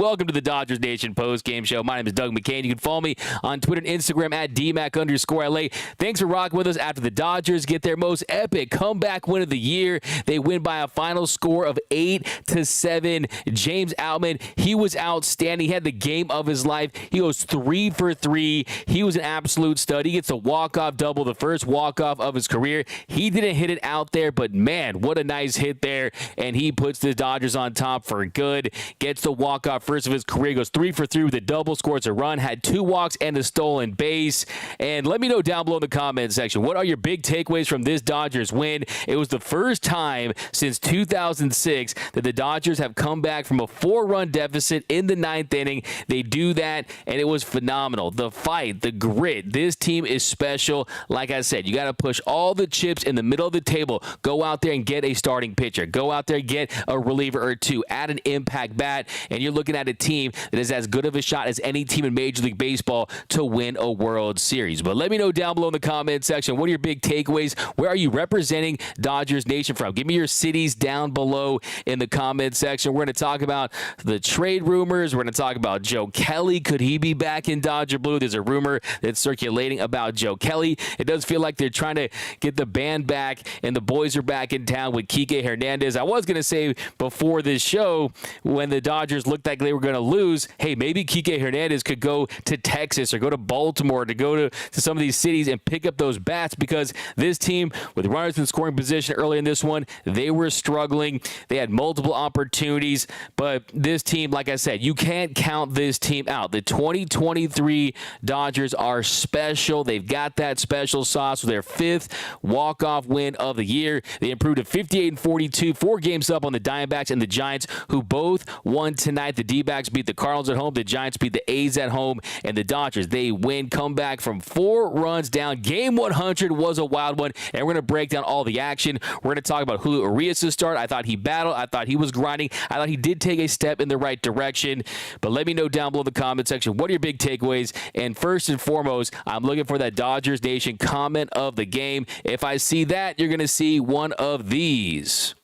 Welcome to the Dodgers Nation post-game show. My name is Doug McCain. You can follow me on Twitter and Instagram at DMAC_LA. Thanks for rocking with us after the Dodgers get their most epic comeback win of the year. They win by a final score of 8-7. James Outman, he was outstanding. He had the game of his life. He goes 3 for 3. He was an absolute stud. He gets a walk-off double, the first walk-off of his career. He didn't hit it out there, but man, what a nice hit there. And he puts the Dodgers on top for good. Gets the walk-off first of his career, goes 3 for 3 with a double, scores a run, had 2 walks and a stolen base. And let me know down below in the comment section, what are your big takeaways from this Dodgers win? It was the first time since 2006 that the Dodgers have come back from a 4-run deficit in the 9th inning. They do that, and it was phenomenal. The fight, the grit. This team is special. Like I said, you got to push all the chips in the middle of the table. Go out there and get a starting pitcher. Go out there and get a reliever or two. Add an impact bat, and you're looking at a team that is as good of a shot as any team in Major League Baseball to win a World Series. But let me know down below in the comment section, what are your big takeaways? Where are you representing Dodgers Nation from? Give me your cities down below in the comment section. We're going to talk about the trade rumors. We're going to talk about Joe Kelly. Could he be back in Dodger Blue? There's a rumor that's circulating about Joe Kelly. It does feel like they're trying to get the band back, and the boys are back in town with Kike Hernandez. I was going to say before this show, when the Dodgers looked like they were going to lose, hey, maybe Kike Hernandez could go to Texas or go to Baltimore, to go to some of these cities and pick up those bats, because this team, with runners in scoring position early in this one, they were struggling. They had multiple opportunities, but this team, like I said, you can't count this team out. The 2023 Dodgers are special. They've got that special sauce with their 5th walk-off win of the year. They improved to 58-42, 4 games up on the Diamondbacks and the Giants, who both won tonight. The D-backs beat the Cardinals at home. The Giants beat the A's at home. And the Dodgers, they win, come back from 4 runs down. Game 100 was a wild one, and we're going to break down all the action. We're going to talk about Julio Urias' start. I thought he battled. I thought he was grinding. I thought he did take a step in the right direction. But let me know down below in the comment section, what are your big takeaways? And first and foremost, I'm looking for that Dodgers Nation comment of the game. If I see that, you're going to see one of these.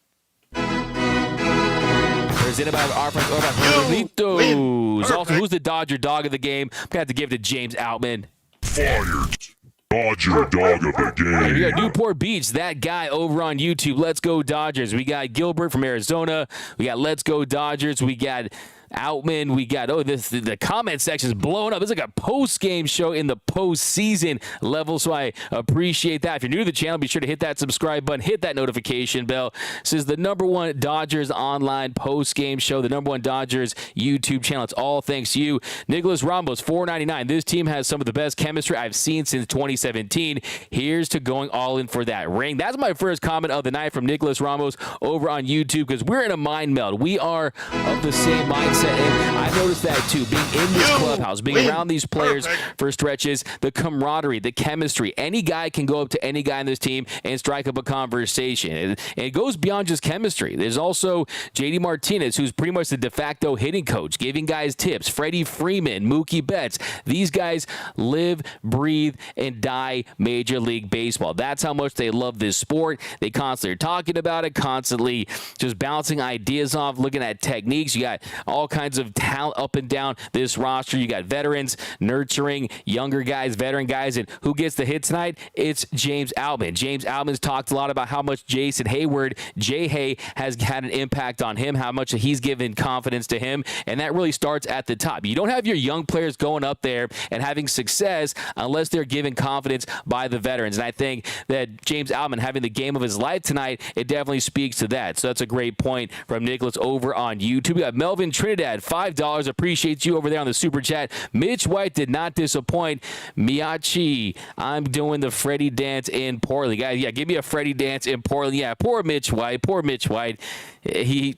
Presented by our friends over at Carlitos. Also, who's the Dodger dog of the game? I'm going to have to give it to James Outman. Fired. Dodger dog of the game. We got Newport Beach, that guy over on YouTube. Let's go Dodgers. We got Gilbert from Arizona. We got Let's Go Dodgers. We got Outman. We got, the comment section is blowing up. It's like a post-game show in the postseason level, so I appreciate that. If you're new to the channel, be sure to hit that subscribe button, hit that notification bell. This is the #1 Dodgers online post-game show, the #1 Dodgers YouTube channel. It's all thanks to you. Nicholas Ramos, $4.99. This team has some of the best chemistry I've seen since 2017. Here's to going all in for that ring. That's my first comment of the night from Nicholas Ramos over on YouTube, because we're in a mind meld. We are of the same mindset. And I've noticed that too, being in this clubhouse, being around these players for stretches, the camaraderie, the chemistry. Any guy can go up to any guy in this team and strike up a conversation. And it goes beyond just chemistry. There's also JD Martinez, who's pretty much the de facto hitting coach, giving guys tips. Freddie Freeman, Mookie Betts. These guys live, breathe, and die Major League Baseball. That's how much they love this sport. They constantly are talking about it, constantly just bouncing ideas off, looking at techniques. You got all kinds of talent up and down this roster. You got veterans nurturing younger guys, veteran guys, and who gets the hit tonight? It's James Outman. James Outman's talked a lot about how much Jason Hayward, J-Hay, has had an impact on him, how much he's given confidence to him, and that really starts at the top. You don't have your young players going up there and having success unless they're given confidence by the veterans, and I think that James Outman having the game of his life tonight, it definitely speaks to that. So that's a great point from Nicholas over on YouTube. We got Melvin Trinidad, $5. Appreciate you over there on the Super Chat. Mitch White did not disappoint. Miyachi, I'm doing the Freddie dance in Portland. Guys, yeah, give me a Freddie dance in Portland. Yeah, poor Mitch White. Poor Mitch White. He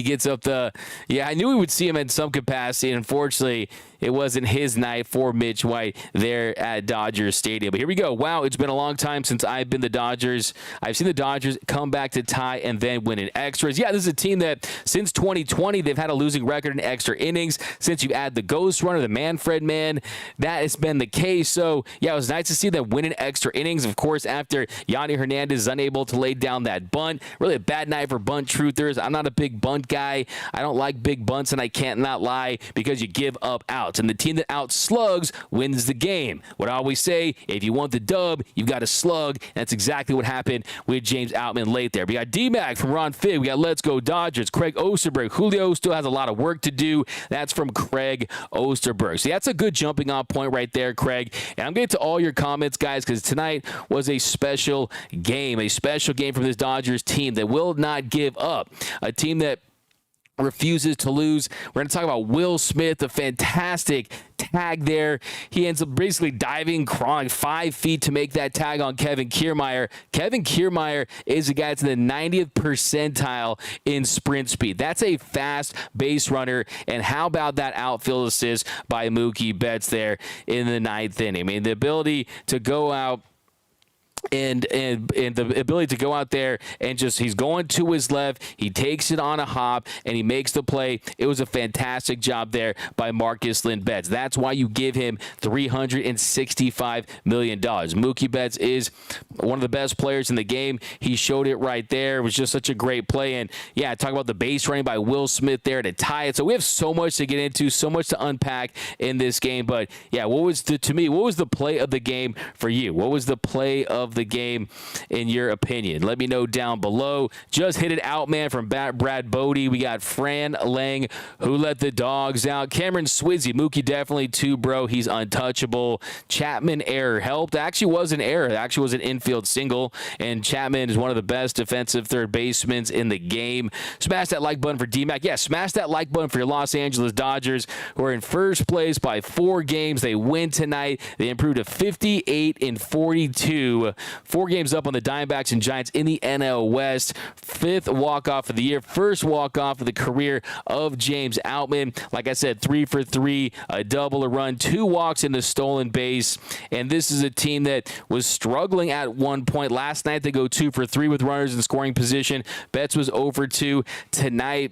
gets up the... Yeah, I knew we would see him in some capacity, and unfortunately, it wasn't his night for Mitch White there at Dodgers Stadium. But here we go. Wow, it's been a long time since I've been the Dodgers. I've seen the Dodgers come back to tie and then win in extras. Yeah, this is a team that since 2020, they've had a losing record in extra innings. Since you add the ghost runner, the Manfred man, that has been the case. So, yeah, it was nice to see them win in extra innings. Of course, after Yandy Hernandez is unable to lay down that bunt. Really a bad night for bunt truthers. I'm not a big big bunt guy. I don't like big bunts, and I can't not lie because you give up outs. And the team that outslugs wins the game. What I always say, if you want the dub, you've got to slug. And that's exactly what happened with James Outman late there. We got D-Mac from Ron Fig. We got Let's Go Dodgers. Craig Osterberg. Julio still has a lot of work to do. That's from Craig Osterberg. So that's a good jumping off point right there, Craig. And I'm getting to all your comments, guys, because tonight was a special game from this Dodgers team that will not give up. A team that refuses to lose. We're going to talk about Will Smith, the fantastic tag there. He ends up basically diving, crawling 5 feet to make that tag on Kevin Kiermaier. Kevin Kiermaier is a guy that's in the 90th percentile in sprint speed. That's a fast base runner. And how about that outfield assist by Mookie Betts there in the 9th inning? I mean, the ability to go out and the ability to go out there and just, he's going to his left, he takes it on a hop, and he makes the play. It was a fantastic job there by Marcus Lynn Betts. That's why you give him $365 million. Mookie Betts is one of the best players in the game. He showed it right there. It was just such a great play. And yeah, talk about the base running by Will Smith there to tie it. So we have so much to get into, so much to unpack in this game. But yeah, what was the play of the game for you? What was the play of the game in your opinion? Let me know down below. Just hit it out, man, from Brad Bodie. We got Fran Lang, who let the dogs out. Cameron Swizzy, Mookie definitely too, bro. He's untouchable. Chapman error helped. Actually was an error. Actually was an infield single, and Chapman is one of the best defensive third basemen in the game. Smash that like button for D-Mac. Yeah, smash that like button for your Los Angeles Dodgers, who are in first place by 4 games. They win tonight. They improved to 58-42. 4 games up on the Diamondbacks and Giants in the NL West. 5th walk-off of the year. First walk-off of the career of James Outman. Like I said, 3 for 3, a double, a run, 2 walks in the stolen base. And this is a team that was struggling at one point. Last night they go 2 for 3 with runners in scoring position. Betts was 0 for 2. Tonight,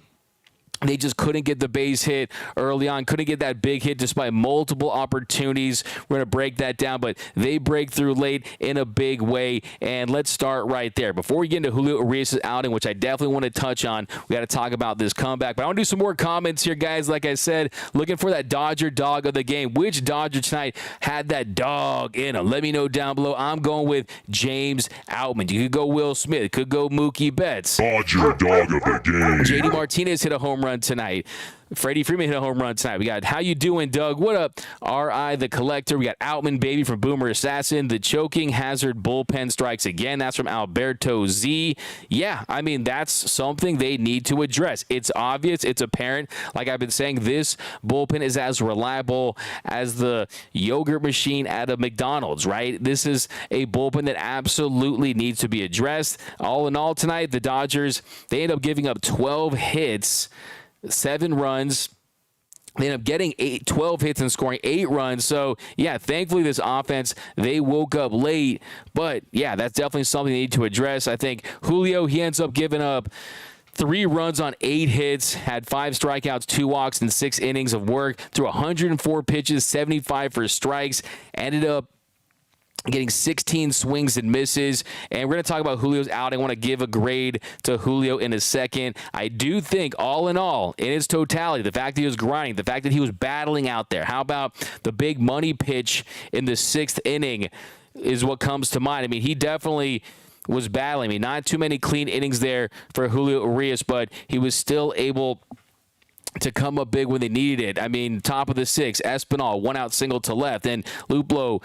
they just couldn't get the base hit early on, couldn't get that big hit despite multiple opportunities. We're going to break that down, but they break through late in a big way. And let's start right there. Before we get into Julio Urias' outing, which I definitely want to touch on, we got to talk about this comeback. But I want to do some more comments here, guys. Like I said, looking for that Dodger dog of the game. Which Dodger tonight had that dog in him? Let me know down below. I'm going with James Outman. You could go Will Smith. Could go Mookie Betts. Dodger dog of the game. JD Martinez hit a home run tonight. Freddie Freeman hit a home run tonight. We got How You Doing, Doug? What up? R.I. the Collector. We got Outman Baby from Boomer Assassin. The Choking Hazard Bullpen strikes again. That's from Alberto Z. Yeah, I mean, that's something they need to address. It's obvious. It's apparent. Like I've been saying, this bullpen is as reliable as the yogurt machine at a McDonald's, right? This is a bullpen that absolutely needs to be addressed. All in all tonight, the Dodgers, they end up giving up 12 hits, 7 runs. They end up getting 12 hits and scoring 8 runs. So, yeah, thankfully this offense, they woke up late. But, yeah, that's definitely something they need to address. I think Julio, he ends up giving up 3 runs on 8 hits, had 5 strikeouts, 2 walks, and 6 innings of work. Threw 104 pitches, 75 for strikes. Ended up getting 16 swings and misses. And we're going to talk about Julio's outing. I want to give a grade to Julio in a second. I do think, all in all, in its totality, the fact that he was grinding, the fact that he was battling out there, how about the big money pitch in the 6th inning is what comes to mind. I mean, he definitely was battling. I mean, not too many clean innings there for Julio Urias, but he was still able to come up big when they needed it. I mean, top of the 6th, Espinal, 1-out single to left. Then Luplow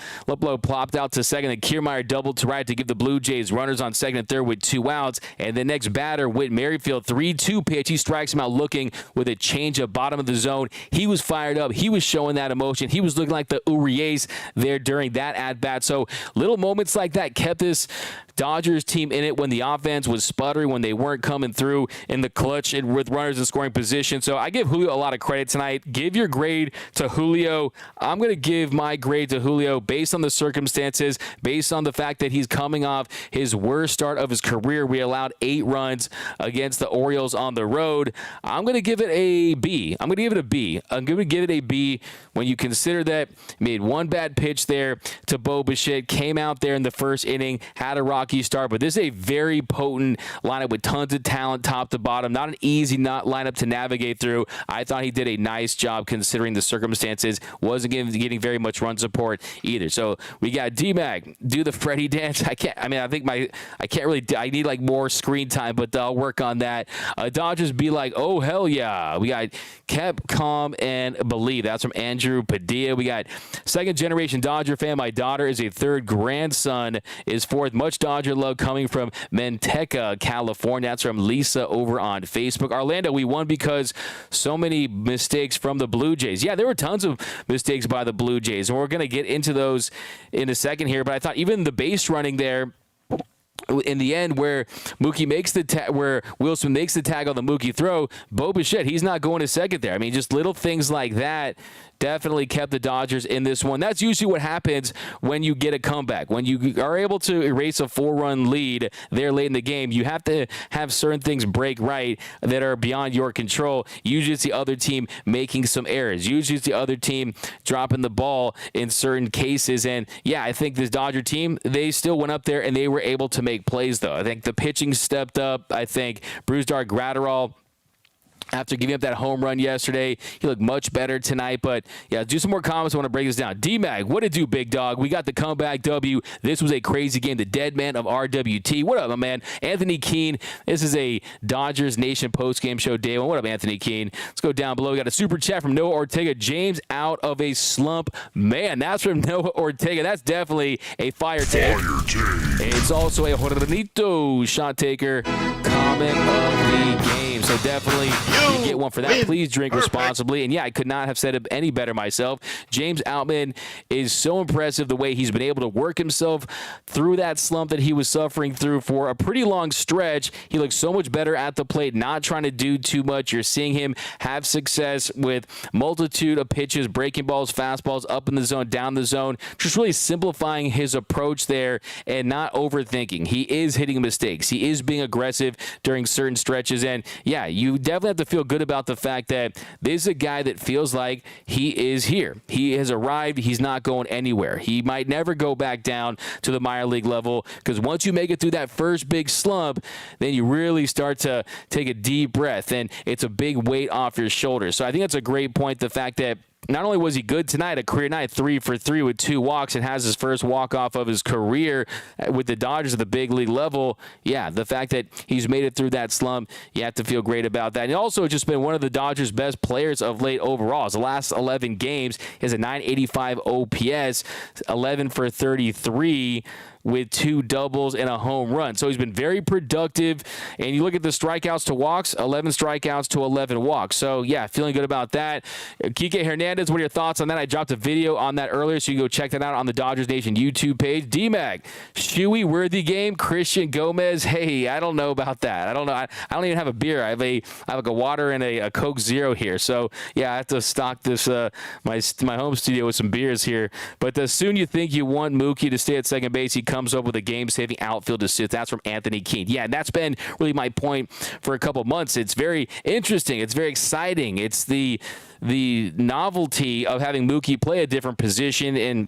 plopped out to second. Then Kiermaier doubled to right to give the Blue Jays runners on second and third with 2 outs. And the next batter, Whit Merrifield, 3-2 pitch. He strikes him out looking with a changeup, bottom of the zone. He was fired up. He was showing that emotion. He was looking like the Urias there during that at-bat. So little moments like that kept this Dodgers team in it when the offense was sputtering, when they weren't coming through in the clutch and with runners in scoring position. So I give Julio a lot of credit tonight. Give your grade to Julio. I'm going to give my grade to Julio based on the circumstances, based on the fact that he's coming off his worst start of his career. We allowed 8 runs against the Orioles on the road. I'm going to give it a B. I'm going to give it a B. I'm going to give it a B when you consider that he made 1 bad pitch there to Bo Bichette, came out there in the first inning, had a rock rocky start, but this is a very potent lineup with tons of talent top to bottom. Not an easy lineup to navigate through. I thought he did a nice job considering the circumstances. Wasn't getting very much run support either. So we got D-Mac, do the Freddy dance. I need like more screen time, but I'll work on that. Dodgers be like, oh, hell yeah. We got kept calm and believe. That's from Andrew Padilla. We got second generation Dodger fan. My daughter is a third, grandson is fourth. Much Dodger love coming from Manteca, California. That's from Lisa over on Facebook. Orlando, we won because so many mistakes from the Blue Jays. Yeah, there were tons of mistakes by the Blue Jays, and we're going to get into those in a second here, but I thought even the base running there in the end, where Mookie makes where Wilson makes the tag on the Mookie throw, Bo Bichette, he's not going to second there. I mean, just little things like that definitely kept the Dodgers in this one. That's usually what happens when you get a comeback. When you are able to erase a 4-run lead there late in the game, you have to have certain things break right that are beyond your control. Usually it's the other team making some errors. Usually it's the other team dropping the ball in certain cases. And yeah, I think this Dodger team, they still went up there and they were able to make plays, though. I think the pitching stepped up. I think Brusdar Graterol, after giving up that home run yesterday, he looked much better tonight. But, yeah, do some more comments. I want to break this down. D-Mag, what it do, big dog? We got the comeback W. This was a crazy game. The dead man of RWT. What up, my man? Anthony Keene. This is a Dodgers Nation postgame show day one. What up, Anthony Keene? Let's go down below. We got a super chat from Noah Ortega. James out of a slump. Man, that's from Noah Ortega. That's definitely a fire take. It's also a Juanito shot taker comment of the game. So definitely you get one for that. Please drink responsibly. And yeah, I could not have said it any better myself. James Outman is so impressive the way he's been able to work himself through that slump that he was suffering through for a pretty long stretch. He looks so much better at the plate, not trying to do too much. You're seeing him have success with multitude of pitches, breaking balls, fastballs, up in the zone, down the zone, just really simplifying his approach there and not overthinking. He is hitting mistakes. He is being aggressive during certain stretches. And yeah, you definitely have to feel good about the fact that this is a guy that feels like he is here. He has arrived. He's not going anywhere. He might never go back down to the minor league level, because once you make it through that first big slump, then you really start to take a deep breath, and it's a big weight off your shoulders. So I think that's a great point, the fact that not only was he good tonight, a career night, 3 for 3 with 2 walks, and has his first walk-off of his career with the Dodgers at the big league level. Yeah, the fact that he's made it through that slump, you have to feel great about that. And also just been one of the Dodgers' best players of late overall. His last 11 games, he has a 985 OPS, 11 for 33 with 2 doubles and a home run. So he's been very productive. And you look at the strikeouts to walks, 11 strikeouts to 11 walks. So, yeah, feeling good about that. Kike Hernandez, what are your thoughts on that? I dropped a video on that earlier, so you can go check that out on the Dodgers Nation YouTube page. D-Mag, Shuey worthy game, Christian Gomez. Hey, I don't know about that. I don't know. I don't even have a beer. I have like a water and a Coke Zero here. So, yeah, I have to stock this my home studio with some beers here. But the soon you think you want Mookie to stay at second base, he comes up with a game-saving outfield assist. That's from Anthony Keene. Yeah, and that's been really my point for a couple months. It's very interesting. It's very exciting. It's the novelty of having Mookie play a different position, and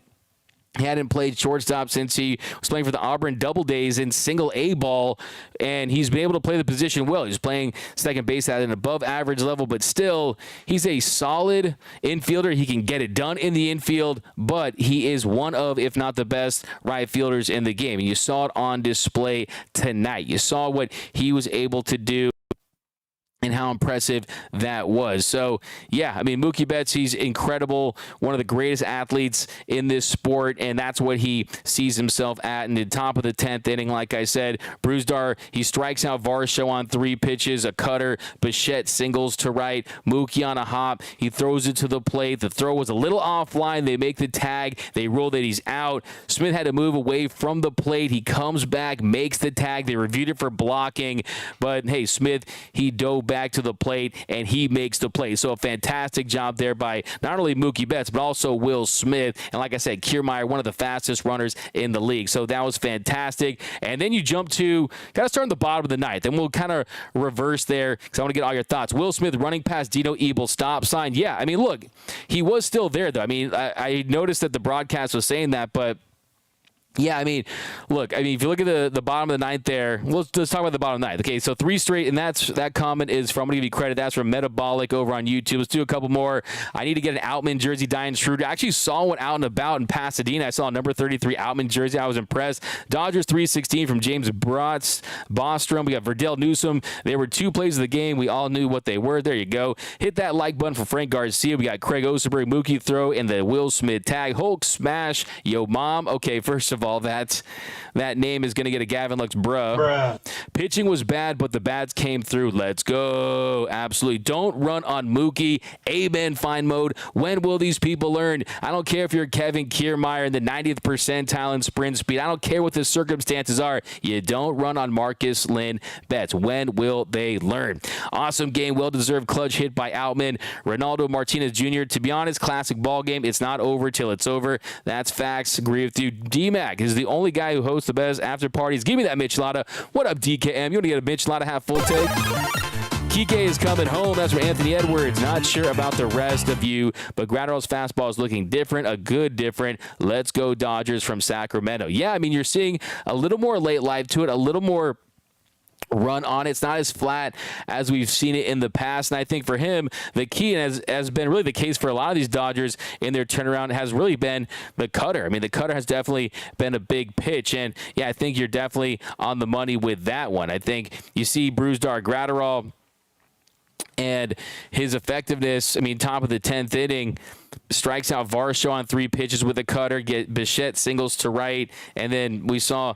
he hadn't played shortstop since he was playing for the Auburn Double Days in single A ball, and he's been able to play the position well. He's playing second base at an above average level, but still, he's a solid infielder. He can get it done in the infield, but he is one of, if not the best, right fielders in the game. And you saw it on display tonight. You saw what he was able to do and how impressive that was. So, yeah, I mean, Mookie Betts, he's incredible, one of the greatest athletes in this sport, and that's what he sees himself at in the top of the 10th inning. Like I said, Brusdar, he strikes out Varsho on 3 pitches, a cutter. Bichette singles to right. Mookie on a hop. He throws it to the plate. The throw was a little offline. They make the tag. They rule that he's out. Smith had to move away from the plate. He comes back, makes the tag. They reviewed it for blocking, but, hey, Smith, he dove back to the plate, and he makes the play. So a fantastic job there by not only Mookie Betts, but also Will Smith. And like I said, Kiermaier, one of the fastest runners in the league. So that was fantastic. And then you jump to, got to start on the bottom of the ninth. And we'll kind of reverse there because I want to get all your thoughts. Will Smith running past Dino Ebel, stop sign. Yeah, I mean, look, he was still there, though. I mean, I noticed that the broadcast was saying that, but Yeah, I mean, look, if you look at the bottom of the ninth there, let's talk about the bottom of the ninth. Okay, so 3 straight, and that comment is from, I'm going to give you credit, that's from Metabolic over on YouTube. Let's do a couple more. I need to get an Outman jersey, Diane Schroeder. I actually saw one out and about in Pasadena. I saw a number 33 Outman jersey. I was impressed. Dodgers 316 from James Bostrom. We got Verdell Newsom. There were 2 plays of the game. We all knew what they were. There you go. Hit that like button for Frank Garcia. We got Craig Osterberg, Mookie throw, and the Will Smith tag. Hulk smash. Yo, mom. Okay, first of all, that name is going to get a Gavin Lux bruh. Pitching was bad, but the bats came through. Let's go. Absolutely. Don't run on Mookie. Amen, fine mode. When will these people learn? I don't care if you're Kevin Kiermaier in the 90th percentile in sprint speed. I don't care what the circumstances are. You don't run on Marcus Lynn Betts. When will they learn? Awesome game. Well-deserved clutch hit by Outman. Ronaldo Martinez Jr. To be honest, classic ball game. It's not over till it's over. That's facts. Agree with you. D-Mac is the only guy who hosts the best after parties. Give me that Michelada. What up, DKM? You want to get a Michelada half full take? Kike is coming home. That's from Anthony Edwards. Not sure about the rest of you, but Gratterall's fastball is looking different, a good different. Let's go Dodgers from Sacramento. Yeah, you're seeing a little more late life to it, a little more run on it. It's not as flat as we've seen it in the past, and I think for him the key, and has been really the case for a lot of these Dodgers in their turnaround, has really been the cutter. The cutter has definitely been a big pitch, and yeah, I think you're definitely on the money with that one. I think you see Brusdar Gratterall and his effectiveness. Top of the 10th inning, strikes out Varsho on 3 pitches with a cutter, get Bichette singles to right, and then we saw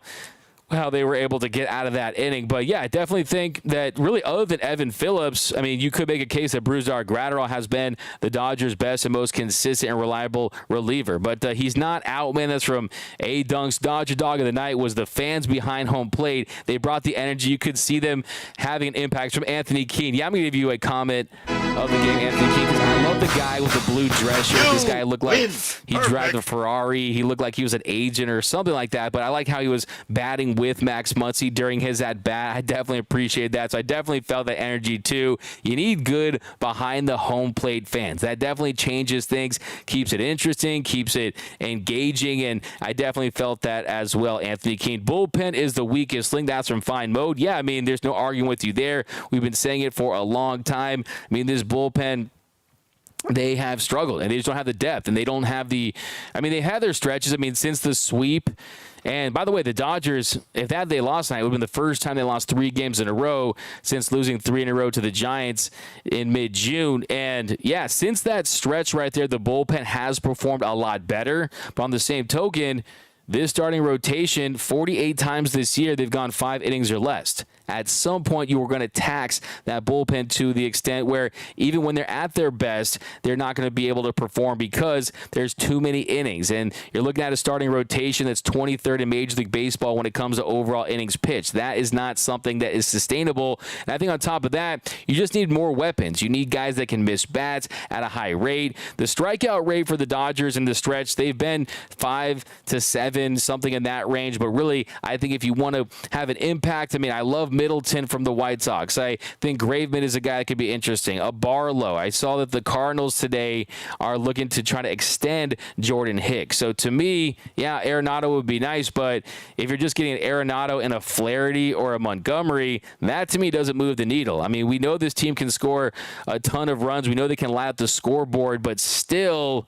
how they were able to get out of that inning. But yeah, I definitely think that really, other than Evan Phillips, you could make a case that Brusdar Gratterall has been the Dodgers' best and most consistent and reliable reliever. But he's not Outman. That's from A Dunks. Dodger Dog of the Night was the fans behind home plate. They brought the energy. You could see them having an impact. From Anthony Keene. Yeah, I'm going to give you a comment of the game, Anthony Keene, because I love the guy with the blue dress shirt. This guy looked like he drives a Ferrari. He looked like he was an agent or something like that. But I like how he was batting with Max Muncy during his at-bat. I definitely appreciate that. So I definitely felt that energy too. You need good behind the home plate fans. That definitely changes things, keeps it interesting, keeps it engaging, and I definitely felt that as well, Anthony Keene. Bullpen is the weakest link. That's from Fine Mode. Yeah, there's no arguing with you there. We've been saying it for a long time. This bullpen, they have struggled, and they just don't have the depth, and they don't have the they had their stretches. Since the sweep. And by the way, the Dodgers, if they lost tonight, it would have been the first time they lost 3 games in a row since losing 3 in a row to the Giants in mid-June. And yeah, since that stretch right there, the bullpen has performed a lot better. But on the same token, this starting rotation, 48 times this year, they've gone 5 innings or less. At some point, you were going to tax that bullpen to the extent where even when they're at their best, they're not going to be able to perform because there's too many innings. And you're looking at a starting rotation that's 23rd in Major League Baseball when it comes to overall innings pitched. That is not something that is sustainable. And I think on top of that, you just need more weapons. You need guys that can miss bats at a high rate. The strikeout rate for the Dodgers in the stretch, they've been 5 to 7, something in that range. But really, I think if you want to have an impact, I love Middleton from the White Sox. I think Graveman is a guy that could be interesting. A Barlow. I saw that the Cardinals today are looking to try to extend Jordan Hicks. So to me, yeah, Arenado would be nice, but if you're just getting an Arenado and a Flaherty or a Montgomery, that to me doesn't move the needle. We know this team can score a ton of runs. We know they can light up the scoreboard, but still,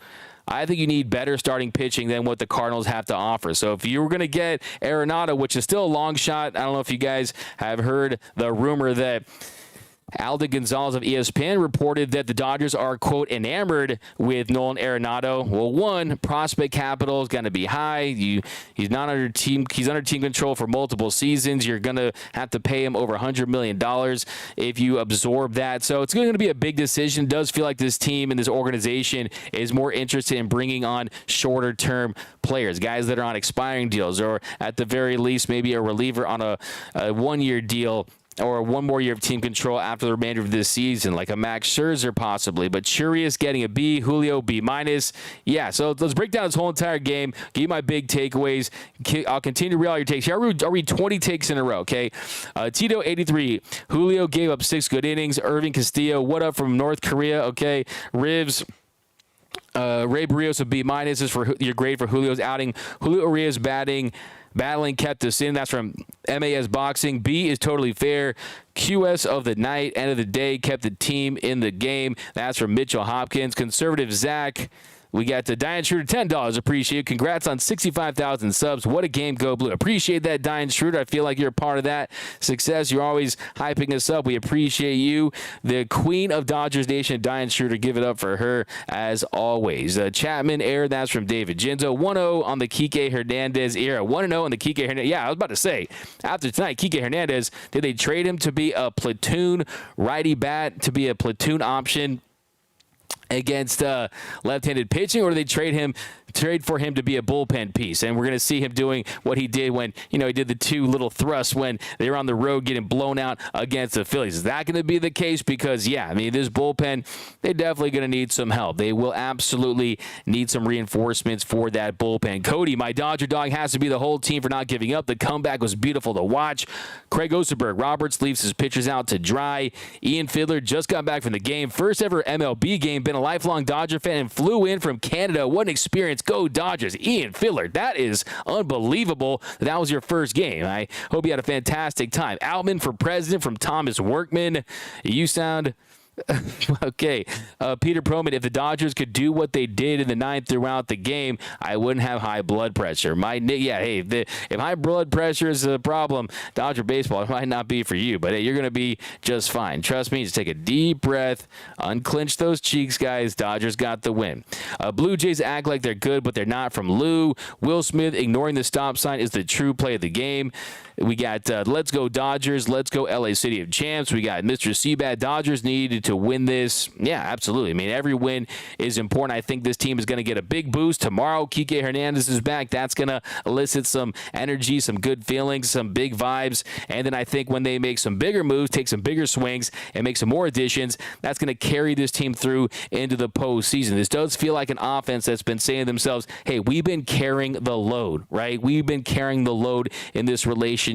I think you need better starting pitching than what the Cardinals have to offer. So if you were going to get Arenado, which is still a long shot, I don't know if you guys have heard the rumor that Alden Gonzalez of ESPN reported that the Dodgers are, quote, enamored with Nolan Arenado. Well, one, prospect capital is going to be high. He's under team control for multiple seasons. You're going to have to pay him over $100 million if you absorb that. So it's going to be a big decision. It does feel like this team and this organization is more interested in bringing on shorter-term players, guys that are on expiring deals, or at the very least maybe a reliever on a one-year deal, or 1 more year of team control after the remainder of this season, like a Max Scherzer possibly. But Urias getting a B, Julio B-. Yeah, so let's break down this whole entire game, give you my big takeaways. I'll continue to read all your takes. Here, I'll read 20 takes in a row, okay? Tito, 83. Julio gave up 6 good innings. Irving Castillo, what up from North Korea, okay? Rivs, Ray Barrios, a B- is for your grade for Julio's outing. Julio Urias battling kept us in. That's from MAS Boxing. B is totally fair. QS of the night, end of the day, kept the team in the game. That's from Mitchell Hopkins. Conservative Zach. We got to Diane Schroeder, $10. Appreciate it. Congrats on 65,000 subs. What a game, go blue. Appreciate that, Diane Schroeder. I feel like you're a part of that success. You're always hyping us up. We appreciate you. The queen of Dodgers Nation, Diane Schroeder. Give it up for her as always. Chapman Air, that's from David Jinzo. 1-0 on the Kike Hernandez era. 1-0 on the Kike Hernandez. Yeah, I was about to say, after tonight, Kike Hernandez, did they trade him to be a platoon righty bat, to be a platoon option against left-handed pitching, or do they trade for him to be a bullpen piece? And we're going to see him doing what he did when, he did the two little thrusts when they were on the road getting blown out against the Phillies. Is that going to be the case? Because, this bullpen, they're definitely going to need some help. They will absolutely need some reinforcements for that bullpen. Cody, my Dodger dog, has to be the whole team for not giving up. The comeback was beautiful to watch. Craig Osterberg Roberts leaves his pitchers out to dry. Ian Fiddler just got back from the game. First ever MLB game. Been a lifelong Dodger fan and flew in from Canada. What an experience. Go Dodgers. Ian Fiddler, that is unbelievable. That was your first game. I hope you had a fantastic time. Outman for president from Thomas Workman. You sound... Okay. Peter Proman, if the Dodgers could do what they did in the ninth throughout the game, I wouldn't have high blood pressure. If high blood pressure is a problem, Dodger baseball, it might not be for you, but hey, you're going to be just fine. Trust me, just take a deep breath, unclench those cheeks, guys. Dodgers got the win. Blue Jays act like they're good, but they're not, from Lou. Will Smith, ignoring the stop sign is the true play of the game. We got Let's Go Dodgers, Let's Go LA City of Champs. We got Mr. Seabat. Dodgers needed to win this. Yeah, absolutely. Every win is important. I think this team is going to get a big boost tomorrow. Kike Hernandez is back. That's going to elicit some energy, some good feelings, some big vibes. And then I think when they make some bigger moves, take some bigger swings, and make some more additions, that's going to carry this team through into the postseason. This does feel like an offense that's been saying to themselves, hey, we've been carrying the load, right? We've been carrying the load in this relationship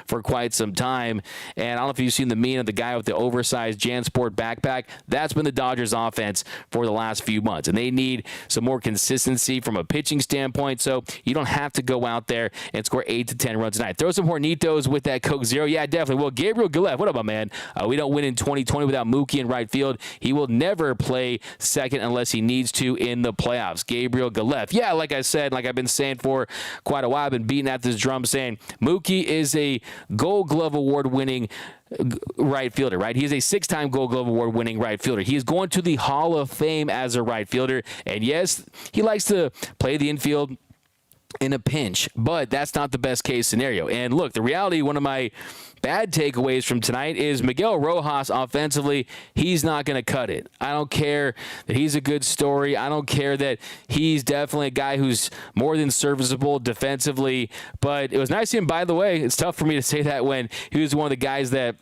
for quite some time. And I don't know if you've seen the meme of the guy with the oversized JanSport backpack. That's been the Dodgers offense for the last few months. And they need some more consistency from a pitching standpoint. So you don't have to go out there and score 8 to 10 runs tonight. Throw some Hornitos with that Coke Zero. Yeah, definitely. Well, Gabriel Gillette, what up, my man? We don't win in 2020 without Mookie in right field. He will never play second unless he needs to in the playoffs. Gabriel Gillette. Yeah, like I said, like I've been saying for quite a while, I've been beating at this drum saying Mookie is a Gold Glove Award winning right fielder, right? He's a 6-time Gold Glove Award winning right fielder. He is going to the Hall of Fame as a right fielder. And yes, he likes to play the infield in a pinch, but that's not the best case scenario. And look, the reality, one of my bad takeaways from tonight is Miguel Rojas offensively, he's not going to cut it. I don't care that he's a good story. I don't care that he's definitely a guy who's more than serviceable defensively, but it was nice to him, by the way. It's tough for me to say that when he was one of the guys that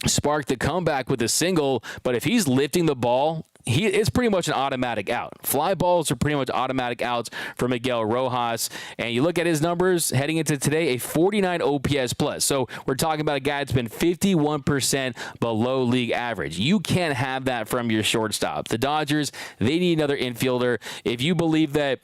sparked the comeback with a single, but if he's lifting the ball, it's pretty much an automatic out. Fly balls are pretty much automatic outs for Miguel Rojas. And you look at his numbers heading into today, a 49 OPS plus. So we're talking about a guy that's been 51% below league average. You can't have that from your shortstop. The Dodgers, they need another infielder. If you believe that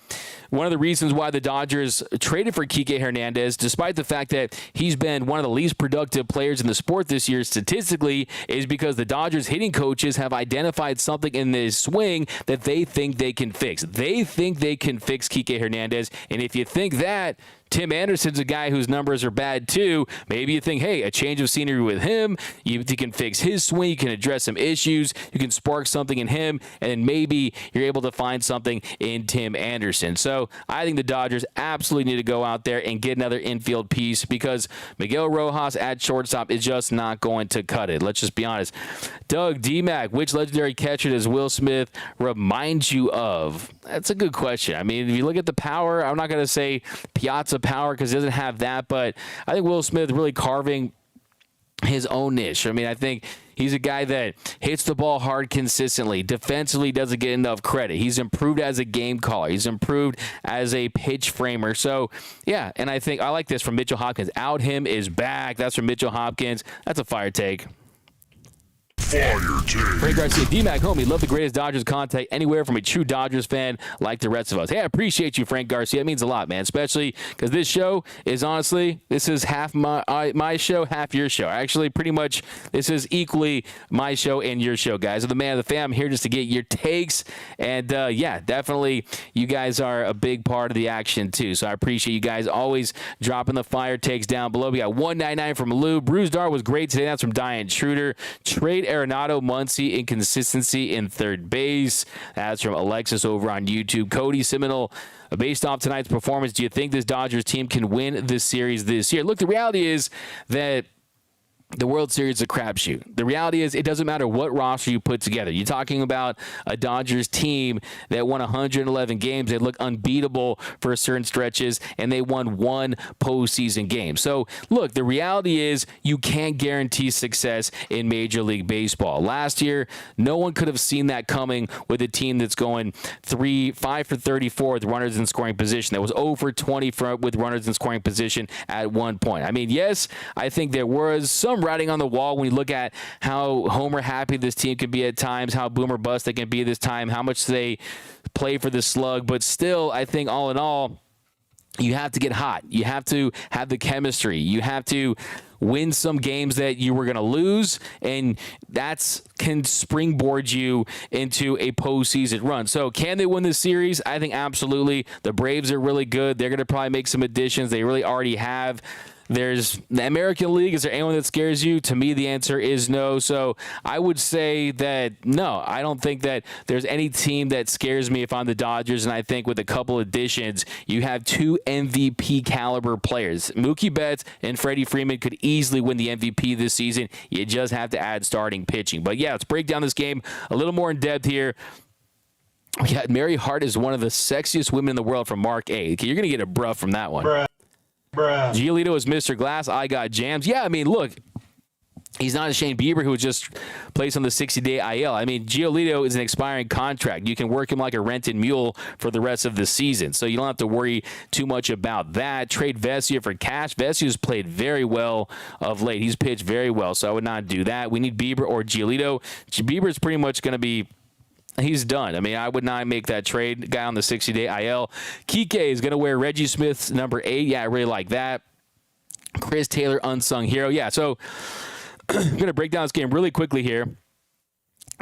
one of the reasons why the Dodgers traded for Kike Hernandez, despite the fact that he's been one of the least productive players in the sport this year statistically, is because the Dodgers hitting coaches have identified something in this swing that they think they can fix. They think they can fix Kike Hernandez, and if you think that, Tim Anderson's a guy whose numbers are bad too. Maybe you think, hey, a change of scenery with him, you can fix his swing, you can address some issues, you can spark something in him, and then maybe you're able to find something in Tim Anderson. So I think the Dodgers absolutely need to go out there and get another infield piece because Miguel Rojas at shortstop is just not going to cut it. Let's just be honest. Doug D-Mac, which legendary catcher does Will Smith remind you of? That's a good question. I mean, if you look at the power, I'm not going to say Piazza power because he doesn't have that, but I think Will Smith really carving his own niche. I mean, I think he's a guy that hits the ball hard consistently. Defensively doesn't get enough credit. He's improved as a game caller. He's improved as a pitch framer. So, yeah, and I think I like this from Mitchell Hopkins. Out him is back. That's from Mitchell Hopkins. That's a fire take. Fire take. Frank Garcia, D-Mac, homie, love the greatest Dodgers contact anywhere from a true Dodgers fan like the rest of us. Hey, I appreciate you, Frank Garcia. It means a lot, man, especially because this show is honestly, this is half my show, half your show. Actually, pretty much, this is equally my show and your show, guys. I'm the man of the fam. I'm here just to get your takes. And, yeah, definitely you guys are a big part of the action, too. So I appreciate you guys always dropping the fire takes down below. We got 199 from Lou. Bruce Dar was great today. That's from Diane Schroeder. Trade Arenado, Muncy, inconsistency in third base. That's from Alexis over on YouTube. Cody Seminole, based off tonight's performance, do you think this Dodgers team can win this series this year? Look, the reality is that the World Series is a crapshoot. The reality is it doesn't matter what roster you put together. You're talking about a Dodgers team that won 111 games. They look unbeatable for certain stretches, and they won one postseason game. So, look, the reality is you can't guarantee success in Major League Baseball. Last year, no one could have seen that coming with a team that's going 5 for 34 with runners in scoring position. That was 0 for 20 with runners in scoring position at one point. I mean, yes, I think there was some writing on the wall when you look at how homer happy this team can be at times, how boomer bust they can be this time, how much they play for the slug. But still, I think all in all, you have to get hot. You have to have the chemistry. You have to win some games that you were going to lose, and that's can springboard you into a postseason run. So can they win this series? I think absolutely. The Braves are really good. They're going to probably make some additions. They really already have. There's the American League. Is there anyone that scares you? To me, the answer is no. So I would say that no, I don't think that there's any team that scares me if I'm the Dodgers. And I think with a couple additions, you have 2 MVP caliber players. Mookie Betts and Freddie Freeman could easily win the MVP this season. You just have to add starting pitching. But yeah, let's break down this game a little more in depth here. We got Mary Hart is one of the sexiest women in the world from Mark A. Okay, you're going to get a bruh from that one. Bruh. Giolito is Mr. Glass. I got jams. Yeah, I mean, look, he's not a Shane Bieber who was just placed on the 60-day IL. I mean, Giolito is an expiring contract. You can work him like a rented mule for the rest of the season, so you don't have to worry too much about that. Trade Vesia for cash. Vesia's played very well of late. He's pitched very well, so I would not do that. We need Bieber or Giolito. Bieber's pretty much going to be he's done. I mean, I would not make that trade. Guy on the 60-day IL. Kike is going to wear Reggie Smith's number 8. Yeah, I really like that. Chris Taylor, unsung hero. Yeah, so I'm going to break down this game really quickly here.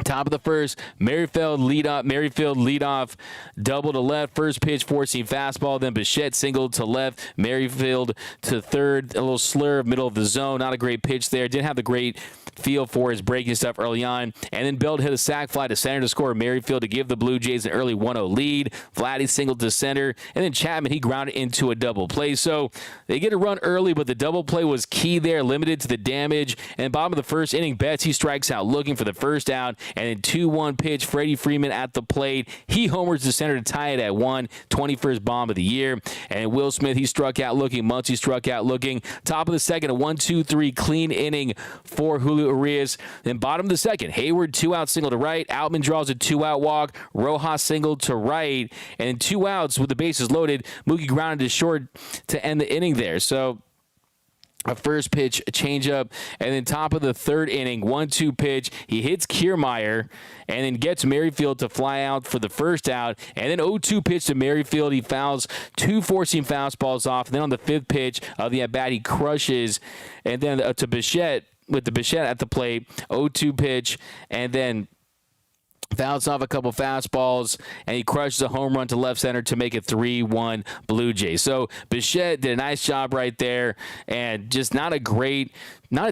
Top of the first, Merrifield lead off, double to left, first pitch, four-seam fastball, then Bichette singled to left, Merrifield to third, a little slur, middle of the zone, not a great pitch there, didn't have the great feel for his breaking stuff early on, and then Belt hit a sac fly to center to score Merrifield to give the Blue Jays an early 1-0 lead. Vladdy singled to center, and then Chapman, he grounded into a double play. So they get a run early, but the double play was key there, limited to the damage. And bottom of the first inning, Betts, he strikes out looking for the first out, and then 2-1 pitch, Freddie Freeman at the plate. He homers to center to tie it at 1, 21st bomb of the year. And Will Smith, he struck out looking. Muncy struck out looking. Top of the second, a 1-2-3 clean inning for Julio Urias. Then bottom of the second, Hayward 2-out single to right. Outman draws a 2-out walk. Rojas singled to right. And then 2 outs with the bases loaded. Mookie grounded to short to end the inning there. So a first pitch, a changeup, and then top of the third inning, 1-2 pitch. He hits Kiermaier and then gets Merrifield to fly out for the first out. And then 0-2 pitch to Merrifield. He fouls 2 four-seam fastballs off. And then on the 5th pitch of the at-bat, he crushes. And then to Bichette, with the Bichette at the plate, 0-2 pitch, and then fouls off a couple fastballs, and he crushes a home run to left center to make it 3-1 Blue Jays. So Bichette did a nice job right there, and just not a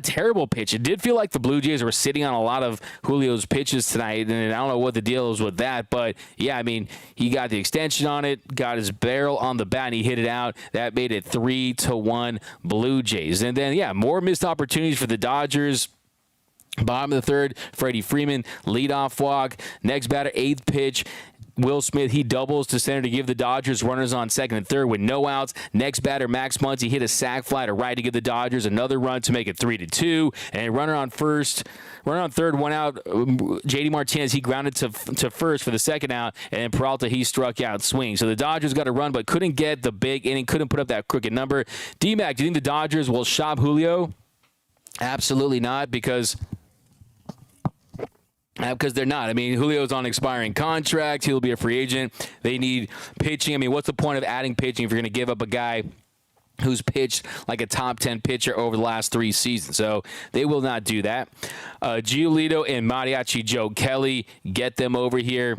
terrible pitch. It did feel like the Blue Jays were sitting on a lot of Julio's pitches tonight, and I don't know what the deal is with that, but yeah, I mean, he got the extension on it, got his barrel on the bat, and he hit it out. That made it 3-1 Blue Jays. And then, yeah, more missed opportunities for the Dodgers. Bottom of the third, Freddie Freeman, leadoff walk. Next batter, 8th pitch. Will Smith, he doubles to center to give the Dodgers runners on second and third with no outs. Next batter, Max Muncy, hit a sac fly to right to give the Dodgers another run to make it 3-2. And runner on third, 1 out. JD Martinez, he grounded to first for the second out. And then Peralta, he struck out swing. So the Dodgers got a run, but couldn't get the big inning, couldn't put up that crooked number. D-Mac, do you think the Dodgers will shop Julio? Absolutely not, because Because they're not. I mean, Julio's on expiring contract. He'll be a free agent. They need pitching. I mean, what's the point of adding pitching if you're going to give up a guy who's pitched like a top 10 pitcher over the last 3 seasons? So they will not do that. Giolito and Mariachi Joe Kelly, get them over here.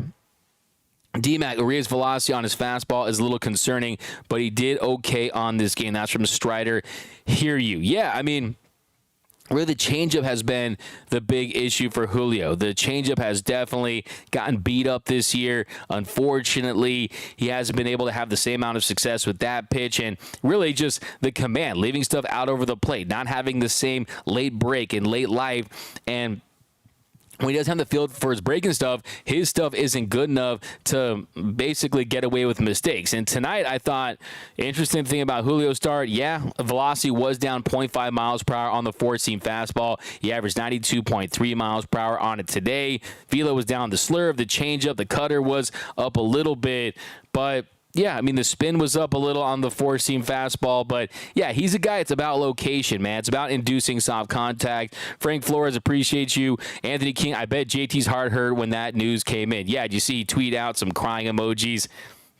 D-Mac, Urias' velocity on his fastball is a little concerning, but he did okay on this game. That's from Strider. Hear you. Yeah, I mean, really, the changeup has been the big issue for Julio. The changeup has definitely gotten beat up this year. Unfortunately, he hasn't been able to have the same amount of success with that pitch, and really just the command, leaving stuff out over the plate, not having the same late break and late life. And when he doesn't have the field for his breaking stuff, his stuff isn't good enough to basically get away with mistakes. And tonight, I thought, interesting thing about Julio's start, yeah, velocity was down 0.5 miles per hour on the 4-seam fastball. He averaged 92.3 miles per hour on it today. Velo was down the slurve, the changeup, the cutter was up a little bit, but yeah, I mean, the spin was up a little on the 4-seam fastball, but yeah, he's a guy. It's about location, man. It's about inducing soft contact. Frank Flores, appreciates you. Anthony King, I bet JT's heart hurt when that news came in. Yeah, did you see he tweet out some crying emojis?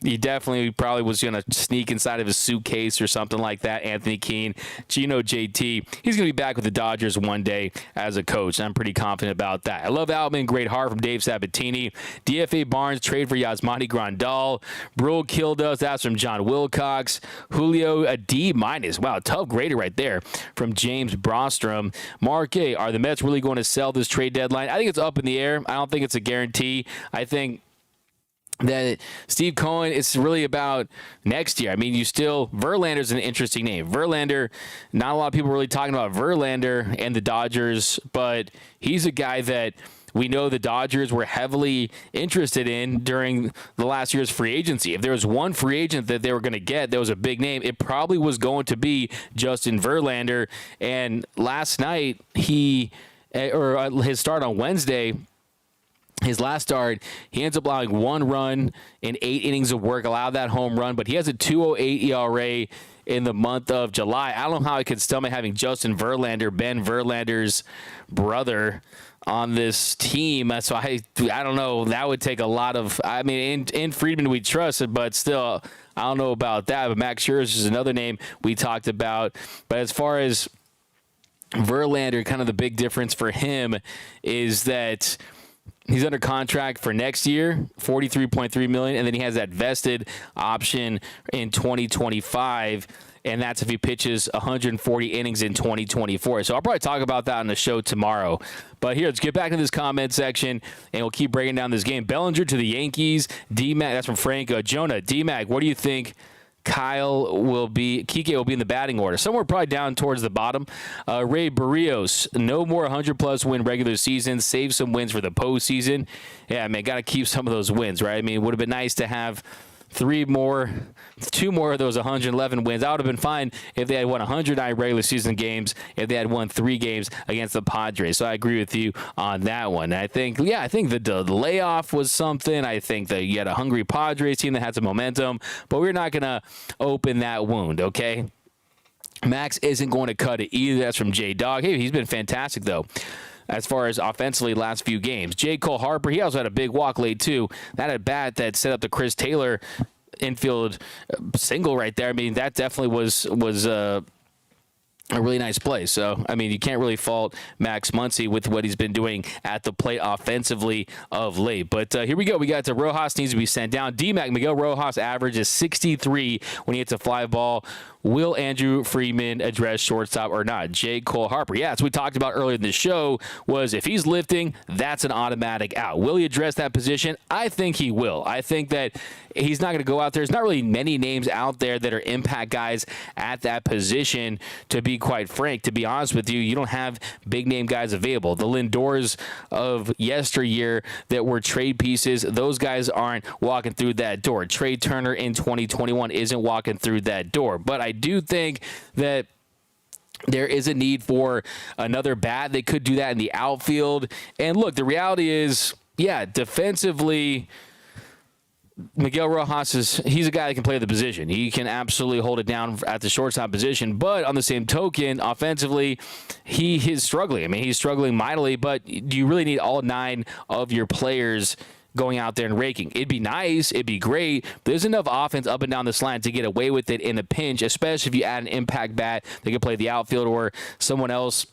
He definitely probably was going to sneak inside of his suitcase or something like that. Anthony Keene, Gino JT, he's going to be back with the Dodgers one day as a coach. I'm pretty confident about that. I love Outman, great heart from Dave Sabatini. DFA Barnes, trade for Yasmani Grandal. Brule killed us. That's from John Wilcox. Julio, a D-. Wow, tough grader right there from James Brostrom. Mark A, are the Mets really going to sell this trade deadline? I think it's up in the air. I don't think it's a guarantee. I think that Steve Cohen, it's really about next year. I mean, Verlander's an interesting name. Verlander, not a lot of people really talking about Verlander and the Dodgers, but he's a guy that we know the Dodgers were heavily interested in during the last year's free agency. If there was one free agent that they were going to get that was a big name, it probably was going to be Justin Verlander. And last night, his start on Wednesday, his last start, he ends up allowing 1 run in 8 innings of work, allowed that home run, but he has a 2.08 ERA in the month of July. I don't know how I could stomach having Justin Verlander, Ben Verlander's brother, on this team. So I don't know. That would take a lot of, I mean, in Friedman we trust, but still, I don't know about that. But Max Scherzer is another name we talked about. But as far as Verlander, kind of the big difference for him is that he's under contract for next year, $43.3 million, and then he has that vested option in 2025, and that's if he pitches 140 innings in 2024. So I'll probably talk about that on the show tomorrow. But here, let's get back to this comment section, and we'll keep breaking down this game. Bellinger to the Yankees. D-Mac, that's from Frank. Jonah, D-Mac, what do you think Kike will be in the batting order? Somewhere probably down towards the bottom. Ray Barrios, no more 100-plus win regular season. Save some wins for the postseason. Yeah, man, got to keep some of those wins, right? I mean, it would have been nice to have 2 more of those 111 wins. I would have been fine if they had won 109 regular season games, if they had won 3 games against the Padres. So I agree with you on that one. I think the layoff was something. I think that you had a hungry Padres team that had some momentum, but we're not going to open that wound, okay? Max isn't going to cut it either. That's from J-Dog. Hey, he's been fantastic, though, as far as offensively last few games. J. Cole Harper, he also had a big walk late, too. That at bat that set up the Chris Taylor infield single right there. I mean, that definitely was a really nice play. So, I mean, you can't really fault Max Muncy with what he's been doing at the plate offensively of late. But here we go. We got to Rojas needs to be sent down. D-Mac, Miguel Rojas average is 63 when he hits a fly ball. Will Andrew Friedman address shortstop or not? J. Cole Harper. Yeah, that's what we talked about earlier in the show, was if he's lifting, that's an automatic out. Will he address that position? I think he will. I think that he's not going to go out there. There's not really many names out there that are impact guys at that position, to be quite frank. To be honest with you, you don't have big-name guys available. The Lindors of yesteryear that were trade pieces, those guys aren't walking through that door. Trey Turner in 2021 isn't walking through that door. But I do think that there is a need for another bat. They could do that in the outfield. And look, the reality is, yeah, defensively, Miguel Rojas he's a guy that can play the position. He can absolutely hold it down at the shortstop position. But on the same token, offensively, he is struggling. I mean, he's struggling mightily, but do you really need all 9 of your players going out there and raking? It'd be nice. It'd be great. But there's enough offense up and down this line to get away with it in a pinch, especially if you add an impact bat that can play the outfield or someone else.